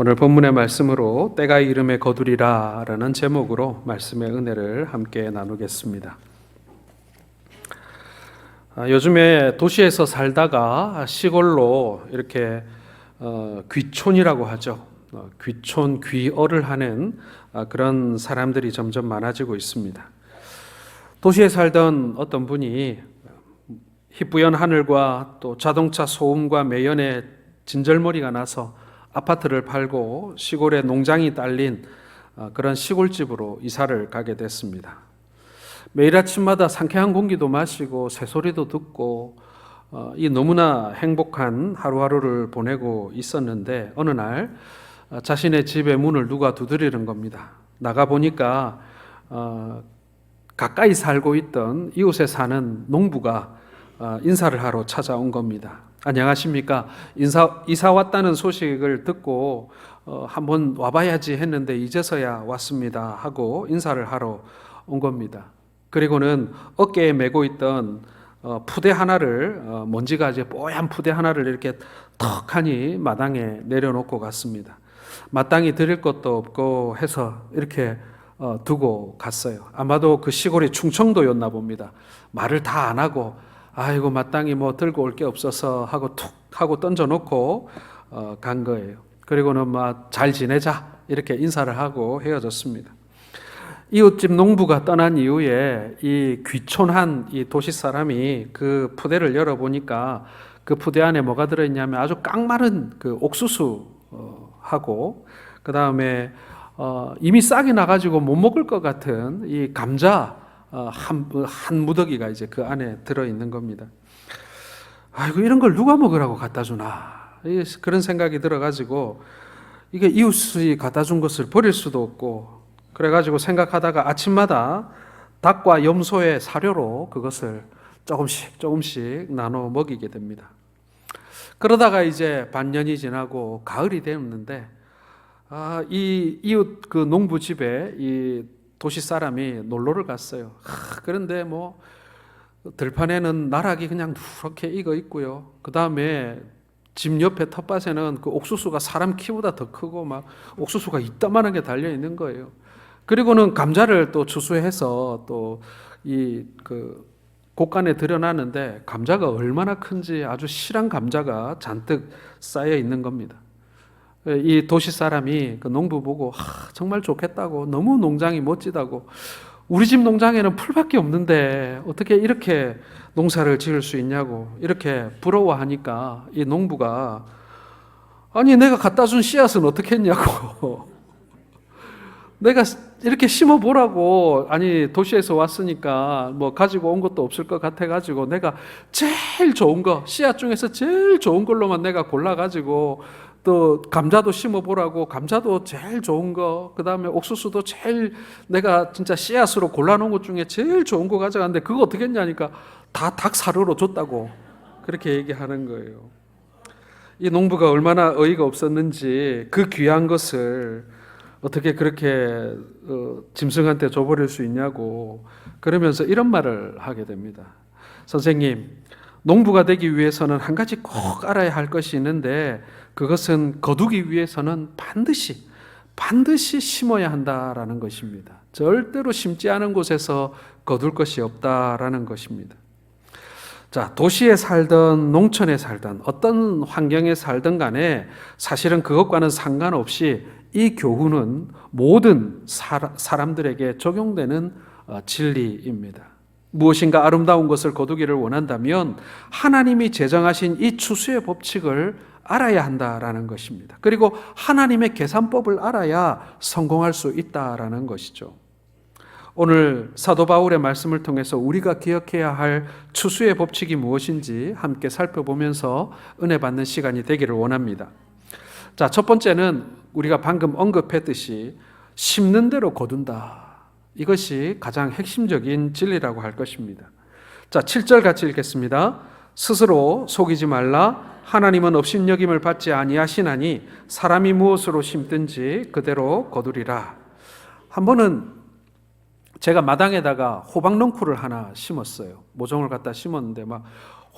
오늘 본문의 말씀으로 때가 이름에 거두리라 라는 제목으로 말씀의 은혜를 함께 나누겠습니다. 요즘에 도시에서 살다가 시골로 이렇게 귀촌이라고 하죠. 귀촌, 귀어를 하는 그런 사람들이 점점 많아지고 있습니다. 도시에 살던 어떤 분이 희뿌연 하늘과 또 자동차 소음과 매연에 진절머리가 나서 아파트를 팔고 시골에 농장이 딸린 그런 시골집으로 이사를 가게 됐습니다. 매일 아침마다 상쾌한 공기도 마시고 새소리도 듣고 이 너무나 행복한 하루하루를 보내고 있었는데 어느 날 자신의 집의 문을 누가 두드리는 겁니다. 나가보니까 가까이 살고 있던 이웃에 사는 농부가 인사를 하러 찾아온 겁니다. 안녕하십니까? 이사 왔다는 소식을 듣고 한번 와봐야지 했는데 이제서야 왔습니다 하고 인사를 하러 온 겁니다. 그리고는 어깨에 메고 있던 푸대 하나를 먼지가 이제 뽀얀 푸대 하나를 이렇게 턱하니 마당에 내려놓고 갔습니다. 마땅히 드릴 것도 없고 해서 이렇게 두고 갔어요. 아마도 그 시골이 충청도였나 봅니다. 말을 다 안 하고 아이고 마땅히 뭐 들고 올 게 없어서 하고 툭 하고 던져놓고 간 거예요. 그리고는 막 잘 지내자 이렇게 인사를 하고 헤어졌습니다. 이웃집 농부가 떠난 이후에 이 귀촌한 이 도시 사람이 그 푸대를 열어보니까 그 푸대 안에 뭐가 들어있냐면 아주 깡마른 그 옥수수 하고 그 다음에 이미 싹이 나가지고 못 먹을 것 같은 이 감자 한 무더기가 이제 그 안에 들어있는 겁니다. 아이고 이런 걸 누가 먹으라고 갖다 주나 그런 생각이 들어가지고 이게 이웃이 갖다 준 것을 버릴 수도 없고 그래가지고 생각하다가 아침마다 닭과 염소의 사료로 그것을 조금씩 나눠 먹이게 됩니다. 그러다가 이제 반년이 지나고 가을이 되었는데 이 이웃 그 농부 집에 이 도시 사람이 놀러를 갔어요. 그런데 뭐 들판에는 나락이 그냥 누렇게 익어 있고요. 그 다음에 집 옆에 텃밭에는 그 옥수수가 사람 키보다 더 크고 막 옥수수가 이따만한 게 달려 있는 거예요. 그리고는 감자를 또 추수해서 또 이 그 곳간에 들여놨는데 감자가 얼마나 큰지 아주 실한 감자가 잔뜩 쌓여 있는 겁니다. 이 도시 사람이 그 농부 보고 정말 좋겠다고 너무 농장이 멋지다고 우리 집 농장에는 풀밖에 없는데 어떻게 이렇게 농사를 지을 수 있냐고 이렇게 부러워하니까 이 농부가 아니 내가 갖다 준 씨앗은 어떻게 했냐고 내가 이렇게 심어보라고 아니 도시에서 왔으니까 뭐 가지고 온 것도 없을 것 같아가지고 내가 제일 좋은 거 씨앗 중에서 제일 좋은 걸로만 내가 골라가지고 또 감자도 심어보라고 감자도 제일 좋은 거 그 다음에 옥수수도 제일 내가 진짜 씨앗으로 골라놓은 것 중에 제일 좋은 거 가져갔는데 그거 어떻게 했냐니까 다 닭 사료로 줬다고 그렇게 얘기하는 거예요. 이 농부가 얼마나 어이가 없었는지 그 귀한 것을 어떻게 그렇게 짐승한테 줘버릴 수 있냐고 그러면서 이런 말을 하게 됩니다. 선생님, 농부가 되기 위해서는 한 가지 꼭 알아야 할 것이 있는데 그것은 거두기 위해서는 반드시 심어야 한다라는 것입니다. 절대로 심지 않은 곳에서 거둘 것이 없다라는 것입니다. 자, 도시에 살든 농촌에 살든 어떤 환경에 살든 간에 사실은 그것과는 상관없이 이 교훈은 모든 사람들에게 적용되는 진리입니다. 무엇인가 아름다운 것을 거두기를 원한다면 하나님이 제정하신 이 추수의 법칙을 알아야 한다라는 것입니다. 그리고 하나님의 계산법을 알아야 성공할 수 있다라는 것이죠. 오늘 사도 바울의 말씀을 통해서 우리가 기억해야 할 추수의 법칙이 무엇인지 함께 살펴보면서 은혜 받는 시간이 되기를 원합니다. 자, 첫 번째는 우리가 방금 언급했듯이 심는 대로 거둔다. 이것이 가장 핵심적인 진리라고 할 것입니다. 자, 7절 같이 읽겠습니다. 스스로 속이지 말라. 하나님은 업신여김을 받지 아니하시나니 사람이 무엇으로 심든지 그대로 거두리라. 한 번은 제가 마당에다가 호박넝쿨을 하나 심었어요. 모종을 갖다 심었는데 막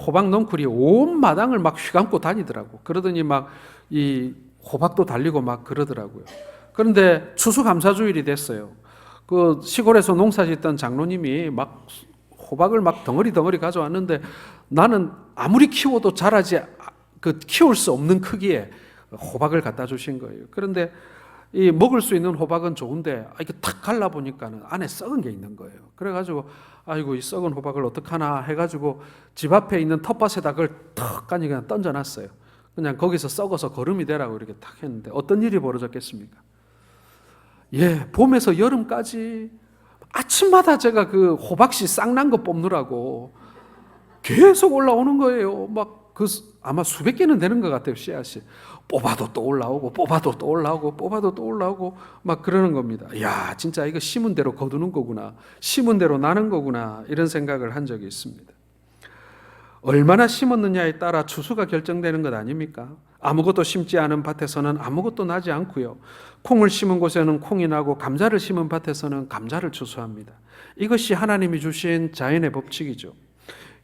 호박넝쿨이 온 마당을 막 휘감고 다니더라고. 그러더니 막 이 호박도 달리고 막 그러더라고요. 그런데 추수감사주일이 됐어요. 그 시골에서 농사짓던 장로님이 막 호박을 막 덩어리 가져왔는데 나는 아무리 키워도 자라지 키울 수 없는 크기의 호박을 갖다 주신 거예요. 그런데 이 먹을 수 있는 호박은 좋은데 이렇게 탁 갈라 보니까는 안에 썩은 게 있는 거예요. 그래가지고 아이고 이 썩은 호박을 어떡하나 해가지고 집 앞에 있는 텃밭에다 그걸 턱 까니 그냥 던져놨어요. 그냥 거기서 썩어서 거름이 되라고 이렇게 탁 했는데 어떤 일이 벌어졌겠습니까? 봄에서 여름까지 아침마다 제가 그 호박씨 싹난 거 뽑느라고 계속 올라오는 거예요. 아마 수백 개는 되는 것 같아요, 씨앗이. 뽑아도 또 올라오고, 뽑아도 또 올라오고, 뽑아도 또 올라오고, 막 그러는 겁니다. 야, 진짜 이거 심은 대로 거두는 거구나. 심은 대로 나는 거구나. 이런 생각을 한 적이 있습니다. 얼마나 심었느냐에 따라 추수가 결정되는 것 아닙니까? 아무것도 심지 않은 밭에서는 아무것도 나지 않고요. 콩을 심은 곳에는 콩이 나고 감자를 심은 밭에서는 감자를 추수합니다. 이것이 하나님이 주신 자연의 법칙이죠.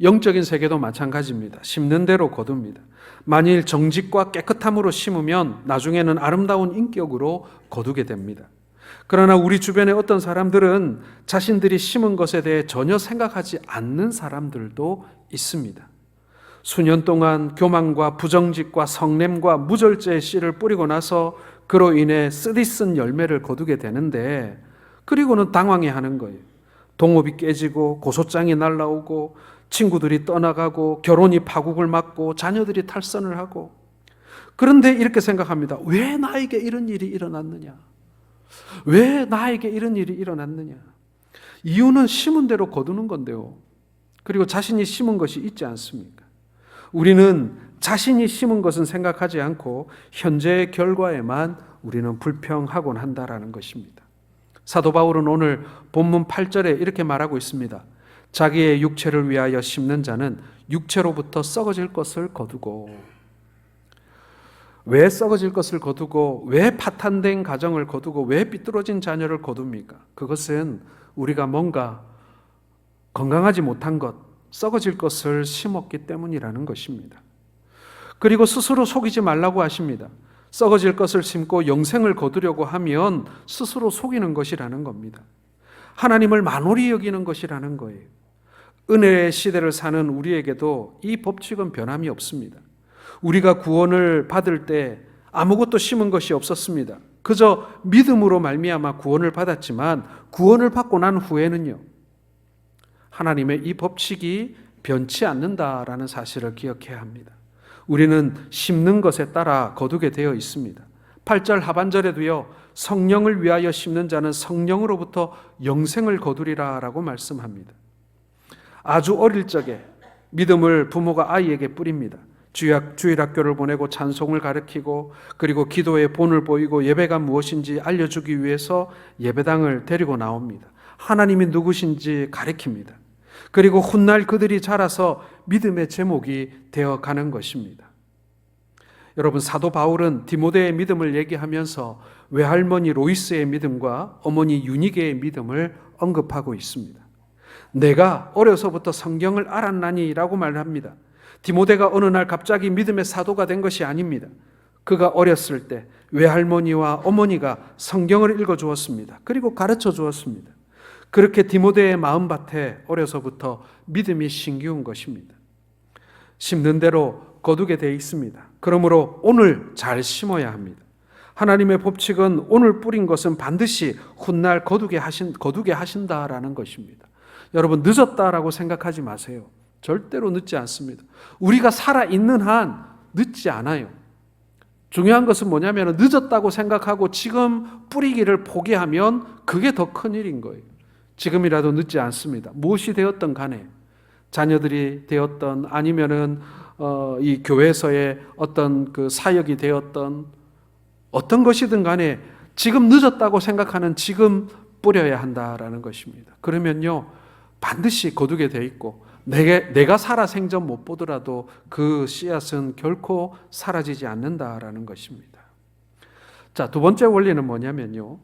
영적인 세계도 마찬가지입니다. 심는 대로 거둡니다. 만일 정직과 깨끗함으로 심으면 나중에는 아름다운 인격으로 거두게 됩니다. 그러나 우리 주변의 어떤 사람들은 자신들이 심은 것에 대해 전혀 생각하지 않는 사람들도 있습니다. 수년 동안 교만과 부정직과 성냄과 무절제의 씨를 뿌리고 나서 그로 인해 쓰디쓴 열매를 거두게 되는데 그리고는 당황해하는 거예요. 동업이 깨지고 고소장이 날라오고 친구들이 떠나가고 결혼이 파국을 맞고 자녀들이 탈선을 하고 그런데 이렇게 생각합니다. 왜 나에게 이런 일이 일어났느냐? 왜 나에게 이런 일이 일어났느냐? 이유는 심은 대로 거두는 건데요. 그리고 자신이 심은 것이 있지 않습니까? 우리는 자신이 심은 것은 생각하지 않고 현재의 결과에만 우리는 불평하곤 한다라는 것입니다. 사도 바울은 오늘 본문 8절에 이렇게 말하고 있습니다. 자기의 육체를 위하여 심는 자는 육체로부터 썩어질 것을 거두고. 왜 썩어질 것을 거두고 왜 파탄된 가정을 거두고 왜 삐뚤어진 자녀를 거둡니까? 그것은 우리가 뭔가 건강하지 못한 것, 썩어질 것을 심었기 때문이라는 것입니다. 그리고 스스로 속이지 말라고 하십니다. 썩어질 것을 심고 영생을 거두려고 하면 스스로 속이는 것이라는 겁니다. 하나님을 만홀히 여기는 것이라는 거예요. 은혜의 시대를 사는 우리에게도 이 법칙은 변함이 없습니다. 우리가 구원을 받을 때 아무것도 심은 것이 없었습니다. 그저 믿음으로 말미암아 구원을 받았지만 구원을 받고 난 후에는요, 하나님의 이 법칙이 변치 않는다라는 사실을 기억해야 합니다. 우리는 심는 것에 따라 거두게 되어 있습니다. 8절 하반절에도요, 성령을 위하여 심는 자는 성령으로부터 영생을 거두리라 라고 말씀합니다. 아주 어릴 적에 믿음을 부모가 아이에게 뿌립니다. 주일학교를 보내고 찬송을 가르치고 그리고 기도의 본을 보이고 예배가 무엇인지 알려주기 위해서 예배당을 데리고 나옵니다. 하나님이 누구신지 가르칩니다. 그리고 훗날 그들이 자라서 믿음의 제목이 되어가는 것입니다. 여러분, 사도 바울은 디모데의 믿음을 얘기하면서 외할머니 로이스의 믿음과 어머니 유니게의 믿음을 언급하고 있습니다. 내가 어려서부터 성경을 알았나니 라고 말합니다. 디모데가 어느 날 갑자기 믿음의 사도가 된 것이 아닙니다. 그가 어렸을 때 외할머니와 어머니가 성경을 읽어주었습니다. 그리고 가르쳐 주었습니다. 그렇게 디모데의 마음밭에 어려서부터 믿음이 심기운 것입니다. 심는 대로 거두게 되어 있습니다. 그러므로 오늘 잘 심어야 합니다. 하나님의 법칙은 오늘 뿌린 것은 반드시 훗날 거두게 하신다라는 것입니다. 여러분, 늦었다라고 생각하지 마세요. 절대로 늦지 않습니다. 우리가 살아있는 한 늦지 않아요. 중요한 것은 뭐냐면 늦었다고 생각하고 지금 뿌리기를 포기하면 그게 더 큰일인 거예요. 지금이라도 늦지 않습니다. 무엇이 되었든 간에 자녀들이 되었던 아니면은 이 교회에서의 어떤 그 사역이 되었던 어떤 것이든 간에 지금 늦었다고 생각하는 지금 뿌려야 한다라는 것입니다. 그러면요, 반드시 거두게 돼 있고 내가 살아생전 못 보더라도 그 씨앗은 결코 사라지지 않는다라는 것입니다. 자, 두 번째 원리는 뭐냐면요,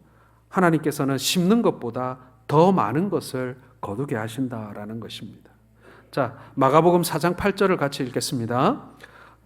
하나님께서는 심는 것보다 더 많은 것을 거두게 하신다라는 것입니다. 자, 마가복음 4장 8절을 같이 읽겠습니다.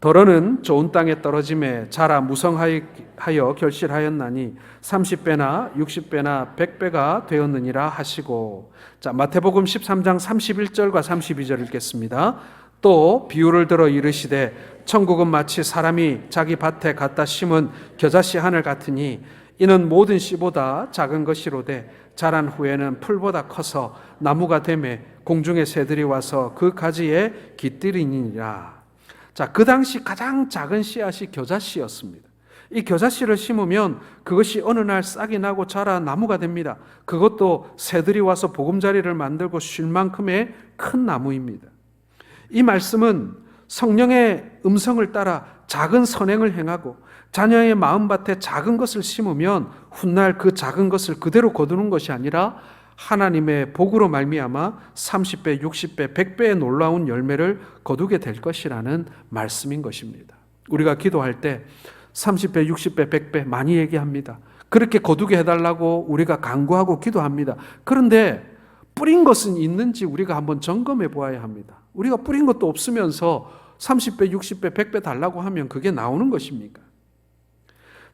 더러는 좋은 땅에 떨어짐에 자라 무성하여 결실하였나니 30배나 60배나 100배가 되었느니라 하시고. 자, 마태복음 13장 31절과 32절 읽겠습니다. 또 비유를 들어 이르시되 천국은 마치 사람이 자기 밭에 갖다 심은 겨자씨 하늘 같으니 이는 모든 씨보다 작은 것이로되 자란 후에는 풀보다 커서 나무가 되매 공중의 새들이 와서 그 가지에 깃들이니라. 자, 그 당시 가장 작은 씨앗이 겨자씨였습니다. 이 겨자씨를 심으면 그것이 어느 날 싹이 나고 자라 나무가 됩니다. 그것도 새들이 와서 보금자리를 만들고 쉴 만큼의 큰 나무입니다. 이 말씀은 성령의 음성을 따라 작은 선행을 행하고 자녀의 마음밭에 작은 것을 심으면 훗날 그 작은 것을 그대로 거두는 것이 아니라 하나님의 복으로 말미암아 30배, 60배, 100배의 놀라운 열매를 거두게 될 것이라는 말씀인 것입니다. 우리가 기도할 때 30배, 60배, 100배 많이 얘기합니다. 그렇게 거두게 해달라고 우리가 간구하고 기도합니다. 그런데 뿌린 것은 있는지 우리가 한번 점검해 보아야 합니다. 우리가 뿌린 것도 없으면서 30배, 60배, 100배 달라고 하면 그게 나오는 것입니까?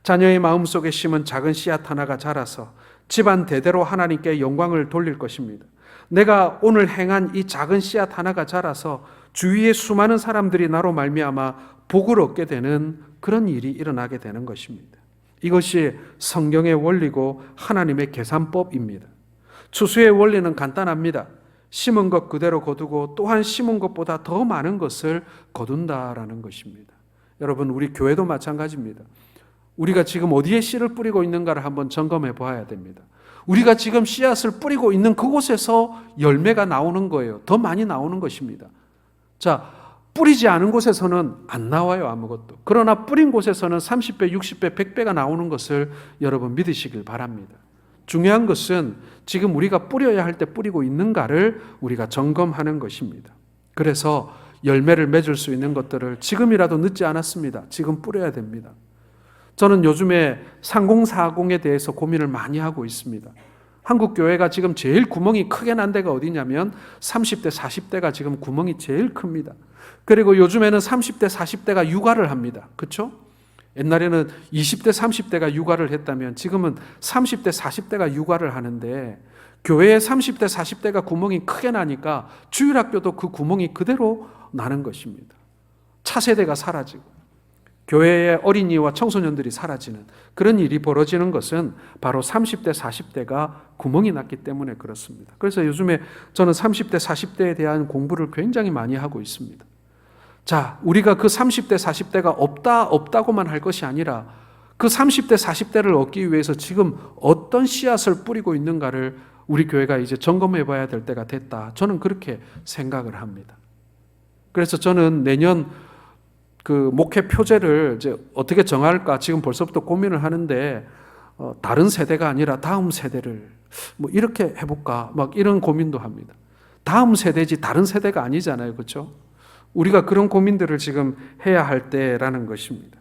자녀의 마음속에 심은 작은 씨앗 하나가 자라서 집안 대대로 하나님께 영광을 돌릴 것입니다. 내가 오늘 행한 이 작은 씨앗 하나가 자라서 주위의 수많은 사람들이 나로 말미암아 복을 얻게 되는 그런 일이 일어나게 되는 것입니다. 이것이 성경의 원리고 하나님의 계산법입니다. 추수의 원리는 간단합니다. 심은 것 그대로 거두고 또한 심은 것보다 더 많은 것을 거둔다라는 것입니다. 여러분, 우리 교회도 마찬가지입니다. 우리가 지금 어디에 씨를 뿌리고 있는가를 한번 점검해 보아야 됩니다. 우리가 지금 씨앗을 뿌리고 있는 그곳에서 열매가 나오는 거예요. 더 많이 나오는 것입니다. 자, 뿌리지 않은 곳에서는 안 나와요, 아무것도. 그러나 뿌린 곳에서는 30배, 60배, 100배가 나오는 것을 여러분 믿으시길 바랍니다. 중요한 것은 지금 우리가 뿌려야 할 때 뿌리고 있는가를 우리가 점검하는 것입니다. 그래서 열매를 맺을 수 있는 것들을 지금이라도 늦지 않았습니다. 지금 뿌려야 됩니다. 저는 요즘에 상공사공에 대해서 고민을 많이 하고 있습니다. 한국 교회가 지금 제일 구멍이 크게 난 데가 어디냐면 30대, 40대가 지금 구멍이 제일 큽니다. 그리고 요즘에는 30대, 40대가 육아를 합니다. 그렇죠? 옛날에는 20대, 30대가 육아를 했다면 지금은 30대, 40대가 육아를 하는데 교회에 30대, 40대가 구멍이 크게 나니까 주일학교도 그 구멍이 그대로 나는 것입니다. 차세대가 사라지고 교회의 어린이와 청소년들이 사라지는 그런 일이 벌어지는 것은 바로 30대, 40대가 구멍이 났기 때문에 그렇습니다. 그래서 요즘에 저는 30대, 40대에 대한 공부를 굉장히 많이 하고 있습니다. 자, 우리가 그 30대, 40대가 없다고만 할 것이 아니라 그 30대, 40대를 얻기 위해서 지금 어떤 씨앗을 뿌리고 있는가를 우리 교회가 이제 점검해 봐야 될 때가 됐다. 저는 그렇게 생각을 합니다. 그래서 저는 내년 그 목회 표제를 이제 어떻게 정할까 지금 벌써부터 고민을 하는데 다른 세대가 아니라 다음 세대를 뭐 이렇게 해볼까 막 이런 고민도 합니다. 다음 세대지 다른 세대가 아니잖아요, 그렇죠? 우리가 그런 고민들을 지금 해야 할 때라는 것입니다.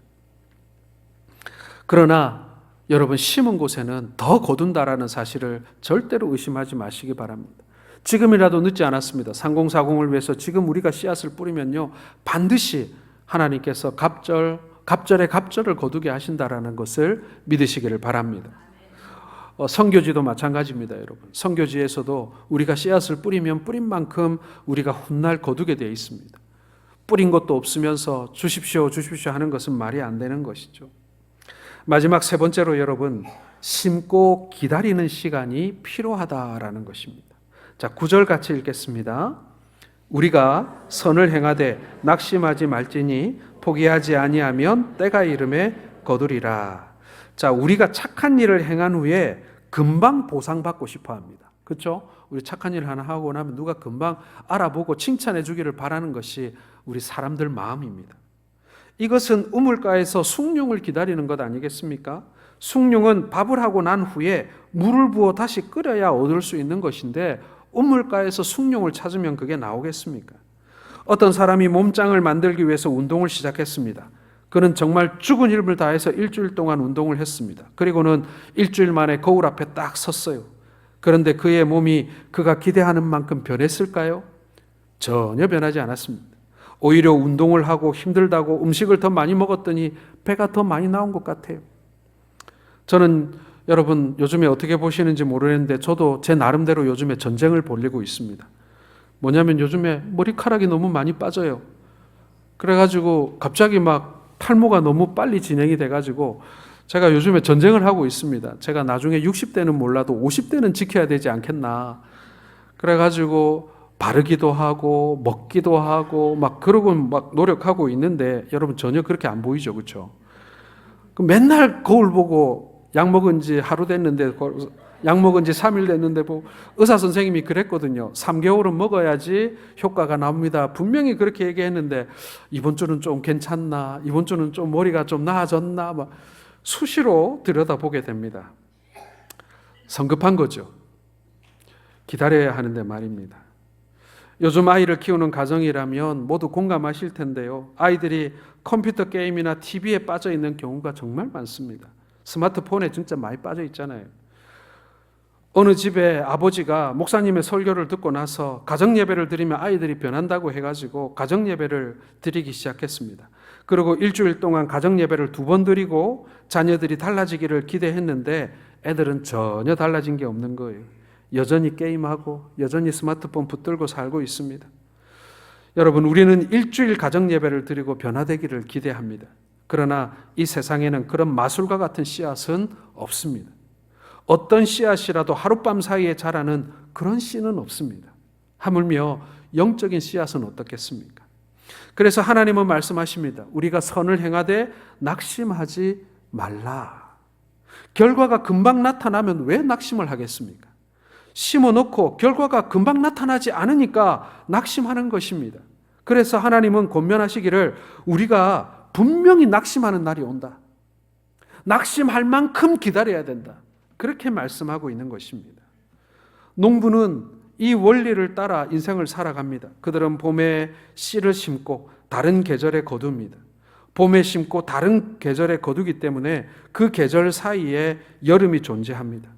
그러나 여러분, 심은 곳에는 더 거둔다라는 사실을 절대로 의심하지 마시기 바랍니다. 지금이라도 늦지 않았습니다. 상공사공을 위해서 지금 우리가 씨앗을 뿌리면요, 반드시 하나님께서 갑절에 갑절을 거두게 하신다라는 것을 믿으시기를 바랍니다. 선교지도 마찬가지입니다, 여러분. 선교지에서도 우리가 씨앗을 뿌리면 뿌린 만큼 우리가 훗날 거두게 되어 있습니다. 뿌린 것도 없으면서 주십시오, 주십시오 하는 것은 말이 안 되는 것이죠. 마지막 세 번째로 여러분, 심고 기다리는 시간이 필요하다라는 것입니다. 자, 9절 같이 읽겠습니다. 우리가 선을 행하되 낙심하지 말지니 포기하지 아니하면 때가 이름에 거두리라. 자, 우리가 착한 일을 행한 후에 금방 보상받고 싶어 합니다. 그렇죠? 우리 착한 일 하나 하고 나면 누가 금방 알아보고 칭찬해 주기를 바라는 것이 우리 사람들 마음입니다. 이것은 우물가에서 숭늉을 기다리는 것 아니겠습니까? 숭늉은 밥을 하고 난 후에 물을 부어 다시 끓여야 얻을 수 있는 것인데 우물가에서 숭늉을 찾으면 그게 나오겠습니까? 어떤 사람이 몸짱을 만들기 위해서 운동을 시작했습니다. 그는 정말 죽은 힘을 다해서 일주일 동안 운동을 했습니다. 그리고는 일주일 만에 거울 앞에 딱 섰어요. 그런데 그의 몸이 그가 기대하는 만큼 변했을까요? 전혀 변하지 않았습니다. 오히려 운동을 하고 힘들다고 음식을 더 많이 먹었더니 배가 더 많이 나온 것 같아요. 저는 여러분 요즘에 어떻게 보시는지 모르겠는데 저도 제 나름대로 요즘에 전쟁을 벌이고 있습니다. 뭐냐면 요즘에 머리카락이 너무 많이 빠져요. 그래가지고 갑자기 막 탈모가 너무 빨리 진행이 돼가지고 제가 요즘에 전쟁을 하고 있습니다. 제가 나중에 60대는 몰라도 50대는 지켜야 되지 않겠나. 그래가지고 바르기도 하고 먹기도 하고 막 그러고 막 노력하고 있는데 여러분 전혀 그렇게 안 보이죠, 그렇죠? 맨날 거울 보고 약 먹은 지 하루 됐는데 약 먹은 지 3일 됐는데 뭐 의사 선생님이 그랬거든요. 3개월은 먹어야지 효과가 납니다. 분명히 그렇게 얘기했는데 이번 주는 좀 괜찮나? 이번 주는 좀 머리가 좀 나아졌나? 막 수시로 들여다보게 됩니다. 성급한 거죠. 기다려야 하는데 말입니다. 요즘 아이를 키우는 가정이라면 모두 공감하실 텐데요. 아이들이 컴퓨터 게임이나 TV에 빠져 있는 경우가 정말 많습니다. 스마트폰에 진짜 많이 빠져 있잖아요. 어느 집에 아버지가 목사님의 설교를 듣고 나서 가정예배를 드리면 아이들이 변한다고 해가지고 가정예배를 드리기 시작했습니다. 그리고 일주일 동안 가정예배를 2번 드리고 자녀들이 달라지기를 기대했는데 애들은 전혀 달라진 게 없는 거예요. 여전히 게임하고 여전히 스마트폰 붙들고 살고 있습니다. 여러분, 우리는 일주일 가정예배를 드리고 변화되기를 기대합니다. 그러나 이 세상에는 그런 마술과 같은 씨앗은 없습니다. 어떤 씨앗이라도 하룻밤 사이에 자라는 그런 씨는 없습니다. 하물며 영적인 씨앗은 어떻겠습니까? 그래서 하나님은 말씀하십니다. 우리가 선을 행하되 낙심하지 말라. 결과가 금방 나타나면 왜 낙심을 하겠습니까? 심어놓고 결과가 금방 나타나지 않으니까 낙심하는 것입니다. 그래서 하나님은 권면하시기를 우리가 분명히 낙심하는 날이 온다. 낙심할 만큼 기다려야 된다. 그렇게 말씀하고 있는 것입니다. 농부는 이 원리를 따라 인생을 살아갑니다. 그들은 봄에 씨를 심고 다른 계절에 거둡니다. 봄에 심고 다른 계절에 거두기 때문에 그 계절 사이에 여름이 존재합니다.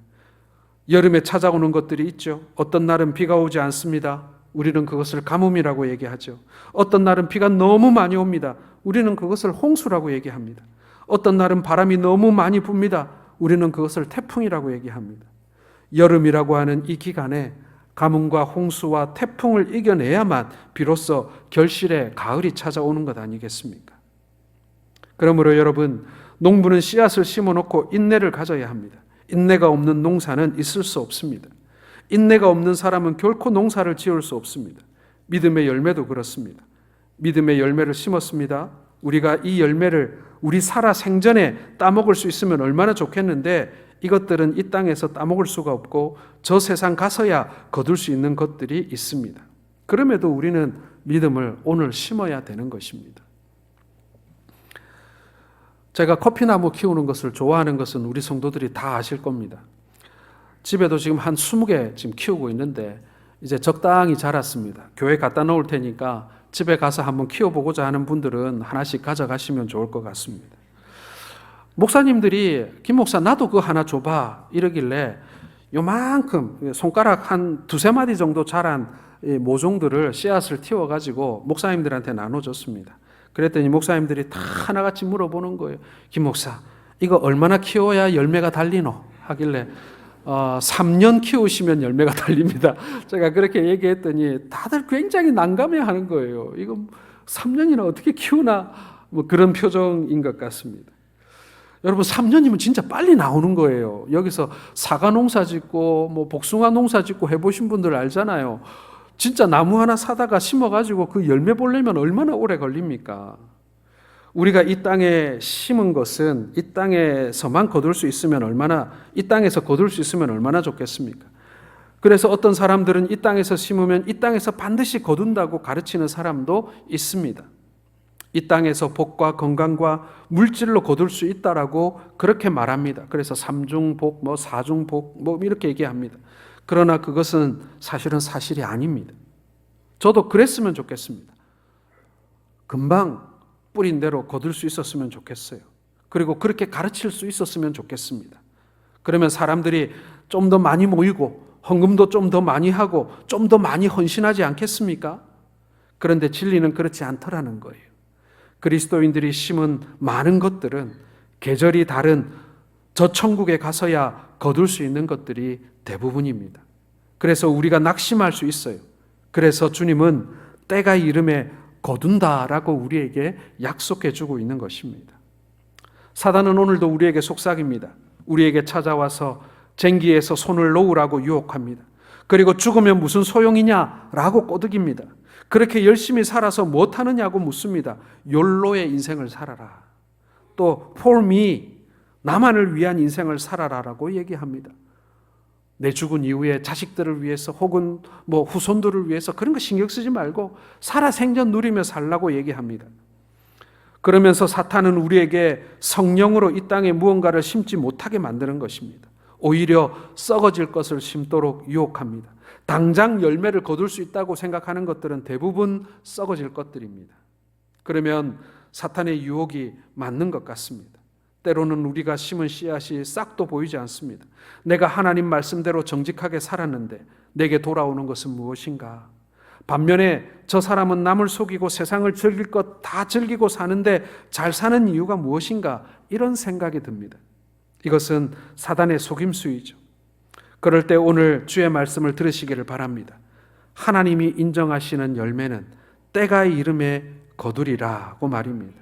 여름에 찾아오는 것들이 있죠. 어떤 날은 비가 오지 않습니다. 우리는 그것을 가뭄이라고 얘기하죠. 어떤 날은 비가 너무 많이 옵니다. 우리는 그것을 홍수라고 얘기합니다. 어떤 날은 바람이 너무 많이 붑니다. 우리는 그것을 태풍이라고 얘기합니다. 여름이라고 하는 이 기간에 가뭄과 홍수와 태풍을 이겨내야만 비로소 결실의 가을이 찾아오는 것 아니겠습니까? 그러므로 여러분, 농부는 씨앗을 심어놓고 인내를 가져야 합니다. 인내가 없는 농사는 있을 수 없습니다. 인내가 없는 사람은 결코 농사를 지을 수 없습니다. 믿음의 열매도 그렇습니다. 믿음의 열매를 심었습니다. 우리가 이 열매를 우리 살아 생전에 따먹을 수 있으면 얼마나 좋겠는데 이것들은 이 땅에서 따먹을 수가 없고 저 세상 가서야 거둘 수 있는 것들이 있습니다. 그럼에도 우리는 믿음을 오늘 심어야 되는 것입니다. 제가 커피나무 키우는 것을 좋아하는 것은 우리 성도들이 다 아실 겁니다. 집에도 지금 한 20개 지금 키우고 있는데 이제 적당히 자랐습니다. 교회 갖다 놓을 테니까 집에 가서 한번 키워보고자 하는 분들은 하나씩 가져가시면 좋을 것 같습니다. 목사님들이 김 목사 나도 그거 하나 줘봐 이러길래 요만큼 손가락 한 2-3마디 정도 자란 모종들을 씨앗을 틔워가지고 목사님들한테 나눠줬습니다. 그랬더니 목사님들이 다 하나같이 물어보는 거예요. 김 목사 이거 얼마나 키워야 열매가 달리노? 하길래 3년 키우시면 열매가 달립니다. 제가 그렇게 얘기했더니 다들 굉장히 난감해하는 거예요. 이거 3년이나 어떻게 키우나 뭐 그런 표정인 것 같습니다. 여러분 3년이면 진짜 빨리 나오는 거예요. 여기서 사과 농사 짓고 뭐 복숭아 농사 짓고 해보신 분들 알잖아요. 진짜 나무 하나 사다가 심어가지고 그 열매 보려면 얼마나 오래 걸립니까? 우리가 이 땅에 심은 것은 이 땅에서만 거둘 수 있으면 이 땅에서 거둘 수 있으면 얼마나 좋겠습니까? 그래서 어떤 사람들은 이 땅에서 심으면 이 땅에서 반드시 거둔다고 가르치는 사람도 있습니다. 이 땅에서 복과 건강과 물질로 거둘 수 있다라고 그렇게 말합니다. 그래서 3중복, 4중복 이렇게 얘기합니다. 그러나 그것은 사실은 사실이 아닙니다. 저도 그랬으면 좋겠습니다. 금방 뿌린 대로 거둘 수 있었으면 좋겠어요. 그리고 그렇게 가르칠 수 있었으면 좋겠습니다. 그러면 사람들이 좀 더 많이 모이고 헌금도 좀 더 많이 하고 좀 더 많이 헌신하지 않겠습니까? 그런데 진리는 그렇지 않더라는 거예요. 그리스도인들이 심은 많은 것들은 계절이 다른 저 천국에 가서야 거둘 수 있는 것들이 대부분입니다. 그래서 우리가 낙심할 수 있어요. 그래서 주님은 때가 이름에 거둔다라고 우리에게 약속해 주고 있는 것입니다. 사단은 오늘도 우리에게 속삭입니다. 우리에게 찾아와서 쟁기에서 손을 놓으라고 유혹합니다. 그리고 죽으면 무슨 소용이냐라고 꼬드깁니다. 그렇게 열심히 살아서 못하느냐고 묻습니다. 욜로의 인생을 살아라. 또 for me, 나만을 위한 인생을 살아라라고 얘기합니다. 내 죽은 이후에 자식들을 위해서 혹은 후손들을 위해서 그런 거 신경 쓰지 말고 살아생전 누리며 살라고 얘기합니다. 그러면서 사탄은 우리에게 성령으로 이 땅에 무언가를 심지 못하게 만드는 것입니다. 오히려 썩어질 것을 심도록 유혹합니다. 당장 열매를 거둘 수 있다고 생각하는 것들은 대부분 썩어질 것들입니다. 그러면 사탄의 유혹이 맞는 것 같습니다. 때로는 우리가 심은 씨앗이 싹도 보이지 않습니다. 내가 하나님 말씀대로 정직하게 살았는데 내게 돌아오는 것은 무엇인가? 반면에 저 사람은 남을 속이고 세상을 즐길 것 다 즐기고 사는데 잘 사는 이유가 무엇인가? 이런 생각이 듭니다. 이것은 사단의 속임수이죠. 그럴 때 오늘 주의 말씀을 들으시기를 바랍니다. 하나님이 인정하시는 열매는 때가 이름에 거두리라고 말입니다.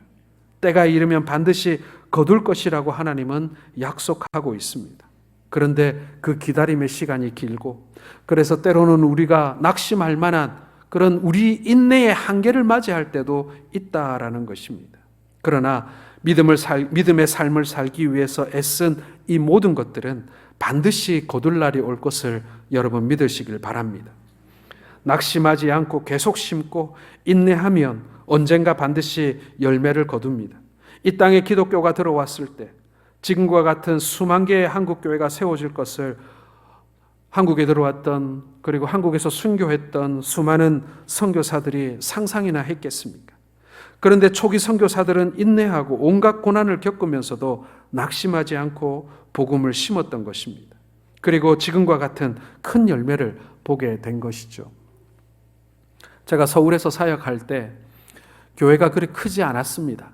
때가 이르면 반드시 거둘 것이라고 하나님은 약속하고 있습니다. 그런데 그 기다림의 시간이 길고, 그래서 때로는 우리가 낙심할 만한 그런 우리 인내의 한계를 맞이할 때도 있다라는 것입니다. 그러나 믿음의 삶을 살기 위해서 애쓴 이 모든 것들은 반드시 거둘 날이 올 것을 여러분 믿으시길 바랍니다. 낙심하지 않고 계속 심고 인내하면 언젠가 반드시 열매를 거둡니다. 이 땅에 기독교가 들어왔을 때 지금과 같은 수만 개의 한국교회가 세워질 것을 한국에 들어왔던, 그리고 한국에서 순교했던 수많은 선교사들이 상상이나 했겠습니까? 그런데 초기 선교사들은 인내하고 온갖 고난을 겪으면서도 낙심하지 않고 복음을 심었던 것입니다. 그리고 지금과 같은 큰 열매를 보게 된 것이죠. 제가 서울에서 사역할 때 교회가 그리 크지 않았습니다.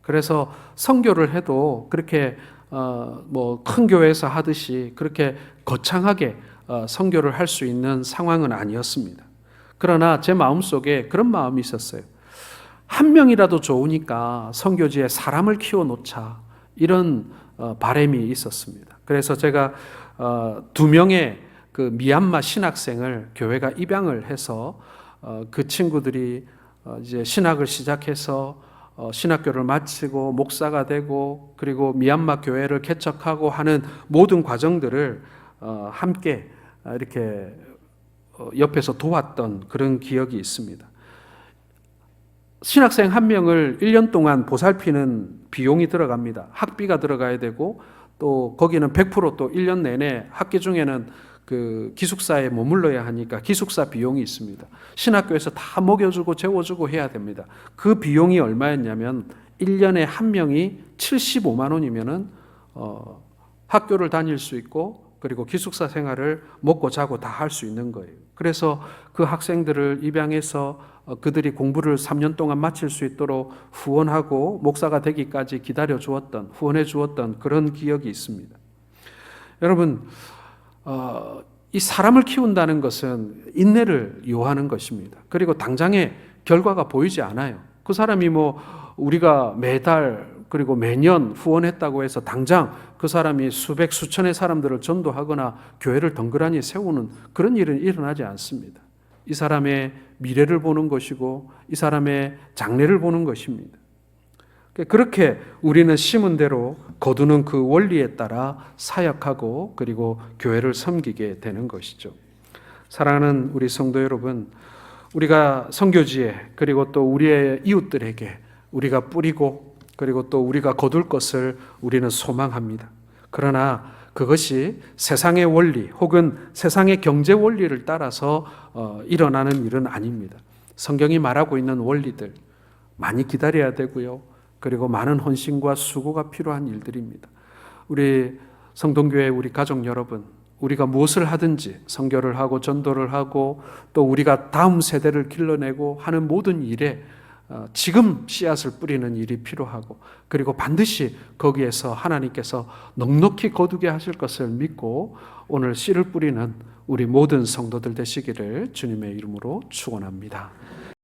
그래서 선교를 해도 그렇게 큰 교회에서 하듯이 그렇게 거창하게 선교를 할 수 있는 상황은 아니었습니다. 그러나 제 마음속에 그런 마음이 있었어요. 한 명이라도 좋으니까 선교지에 사람을 키워놓자, 이런 바람이 있었습니다. 그래서 제가 2명의 그 미얀마 신학생을 교회가 입양을 해서 그 친구들이 이제 신학을 시작해서 신학교를 마치고 목사가 되고 그리고 미얀마 교회를 개척하고 하는 모든 과정들을 함께 이렇게 옆에서 도왔던 그런 기억이 있습니다. 신학생 한 명을 1년 동안 보살피는 비용이 들어갑니다. 학비가 들어가야 되고 또 거기는 100% 또 1년 내내 학기 중에는 그 기숙사에 머물러야 하니까 기숙사 비용이 있습니다. 신학교에서 다 먹여주고 재워주고 해야 됩니다. 그 비용이 얼마였냐면 1년에 한 명이 75만 원이면은 학교를 다닐 수 있고 그리고 기숙사 생활을 먹고 자고 다 할 수 있는 거예요. 그래서 그 학생들을 입양해서 그들이 공부를 3년 동안 마칠 수 있도록 후원하고 목사가 되기까지 기다려 주었던, 후원해 주었던 그런 기억이 있습니다. 여러분, 이 사람을 키운다는 것은 인내를 요하는 것입니다. 그리고 당장의 결과가 보이지 않아요. 그 사람이 우리가 매달 그리고 매년 후원했다고 해서 당장 그 사람이 수백 수천의 사람들을 전도하거나 교회를 덩그러니 세우는 그런 일은 일어나지 않습니다. 이 사람의 미래를 보는 것이고 이 사람의 장래를 보는 것입니다. 그렇게 우리는 심은 대로 거두는 그 원리에 따라 사역하고 그리고 교회를 섬기게 되는 것이죠. 사랑하는 우리 성도 여러분, 우리가 선교지에 그리고 또 우리의 이웃들에게 우리가 뿌리고 그리고 또 우리가 거둘 것을 우리는 소망합니다. 그러나 그것이 세상의 원리 혹은 세상의 경제 원리를 따라서 일어나는 일은 아닙니다. 성경이 말하고 있는 원리들 많이 기다려야 되고요. 그리고 많은 헌신과 수고가 필요한 일들입니다. 우리 성동교회 우리 가족 여러분, 우리가 무엇을 하든지 선교를 하고 전도를 하고 또 우리가 다음 세대를 길러내고 하는 모든 일에 지금 씨앗을 뿌리는 일이 필요하고 그리고 반드시 거기에서 하나님께서 넉넉히 거두게 하실 것을 믿고 오늘 씨를 뿌리는 우리 모든 성도들 되시기를 주님의 이름으로 축원합니다.